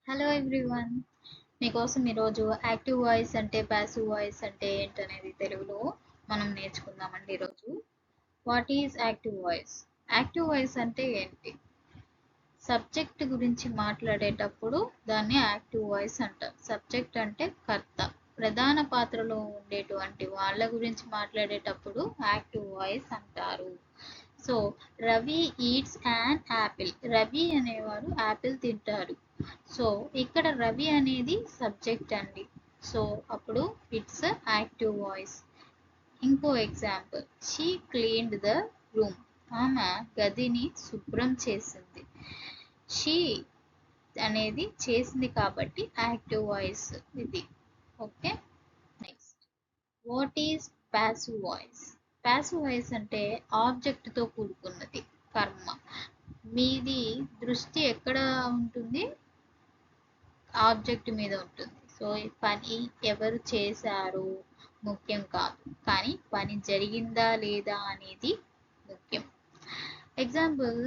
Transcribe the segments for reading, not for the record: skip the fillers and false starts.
Hello everyone, మీకోసం ఈరోజు active voice అంటే ప్యాసివ్ వాయిస్ అంటే ఏంటనేది తెలుగులో మనం నేర్చుకుందామండి. ఈరోజు what is active voice? Active voice అంటే ఏంటి? సబ్జెక్ట్ గురించి మాట్లాడేటప్పుడు దాన్ని యాక్టివ్ వాయిస్ అంటారు. సబ్జెక్ట్ అంటే కర్త, ప్రధాన పాత్రలో ఉండేటువంటి వాళ్ళ గురించి మాట్లాడేటప్పుడు యాక్టివ్ వాయిస్ అంటారు. So Ravi eats an Apple. Ravi అనేవారు యాపిల్ తింటారు. సో ఇక్కడ రవి అనేది సబ్జెక్ట్ అండి. సో అప్పుడు ఇట్స్ యాక్టివ్ వాయిస్. ఇంకో example, she cleaned the room. ఆమె గదిని శుభ్రం చేసింది. షీ అనేది చేసింది కాబట్టి యాక్టివ్ వాయిస్ ఇది. Okay, next, what is passive voice? Passive voice అంటే ఆబ్జెక్ట్తో కూడుకున్నది, కర్మ. మీది దృష్టి ఎక్కడ ఉంటుంది? ఆబ్జెక్ట్ మీద ఉంటుంది. సో ఈ పని ఎవరు చేశారు ముఖ్యం కాదు, కానీ పని జరిగిందా లేదా అనేది ముఖ్యం. Example,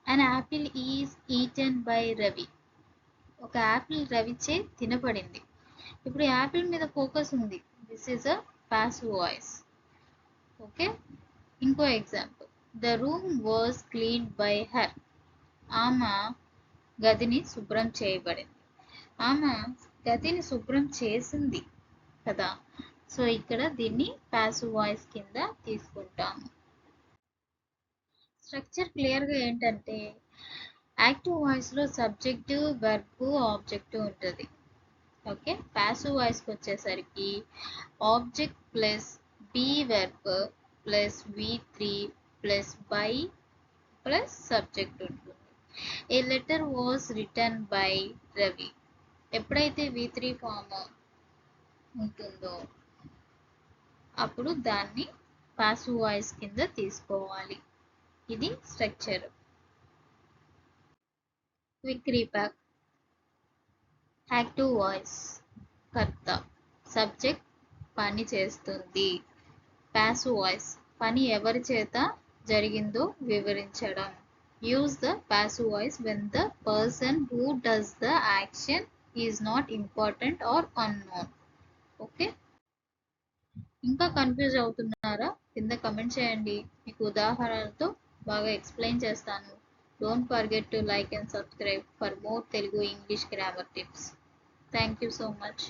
an apple is eaten by Ravi. ఒక యాపిల్ రవిచే తినబడింది. ఇప్పుడు యాపిల్ మీద ఫోకస్ ఉంది. This is a passive voice. Okay, ఇంకో example, the room was cleaned by her. ఆమె గదిని శుభ్రం చేయబడింది. ఆమె గదిని శుభ్రం చేసింది కదా. సో ఇక్కడ దీన్ని ప్యాసివ్ వాయిస్ కింద తీసుకుంటాము. స్ట్రక్చర్ క్లియర్గా ఏంటంటే, యాక్టివ్ వాయిస్లో సబ్జెక్టు, వెర్బ్, ఆబ్జెక్ట్ ఉంటుంది. ఓకే, ప్యాసివ్ వాయిస్కి వచ్చేసరికి object plus be verb plus V3 plus by plus subject ఉంటుంది. A letter was return by Ravi. ఎప్పుడైతే V3 ఫామ్ ఉంటుందో అప్పుడు దాన్ని పాసివ్ వాయిస్ కింద తీసుకోవాలి. ఇది structure. Quick repack. Active voice కర్త, సబ్జెక్ట్ పని చేస్తుంది. పాసివ్ వాయిస్ పని ఎవరి చేత జరిగిందో వివరించడం. Use the passive voice when the person who does the action is not important or unknown. Okay, ఇంకా కన్ఫ్యూజ్ అవుతున్నారా? కింద కమెంట్ చేయండి, మీకు ఉదాహరణలతో బాగా ఎక్స్ప్లెయిన్ చేస్తాను. Don't forget to like and subscribe for more Telugu English grammar tips. Thank you so much.